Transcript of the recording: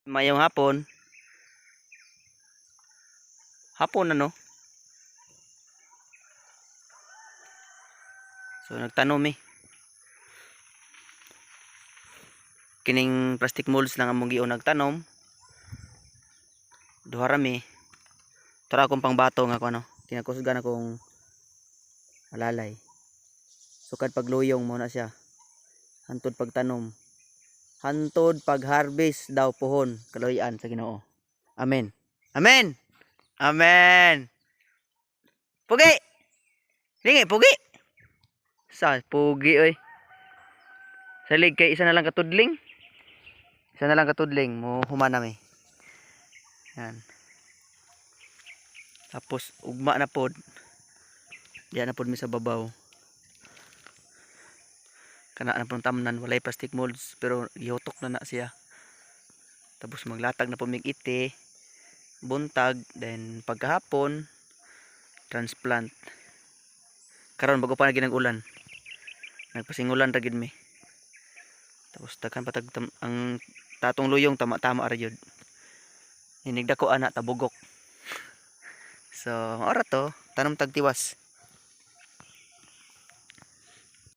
Mayong hapon. Hapon ano? So nagtanom kining plastic molds lang among giun nagtanom. Duha rami. Tara akong pangbato nga ko ano. Kinakusgan akong malalay. Sukad pagluyong mo na siya. Hantod pagtanom. Hantod pag-harvest daw pohon kaloyan sa Ginoo. Amen. Amen. Amen. Pugi. Lingi pugi. Sa pugi oy. Salig kay isa na lang katudling. Isa na lang katudling mo humana mi. Yan. Tapos ugma na pod. Diyan na pod mi sa babaw. Kana na pong tamnan walay plastic molds pero gihotok na siya. Tapos maglatag na po mig ite, buntag, then pagkahapon transplant. Karon bago pa na ginag-ulan. Nagpasingulan ra gid mi. Tapos daghan patag ang tatong luyong tama-tama ra jud. Hinigdako ana tabugok. So, ora to, tanom tag tiwas.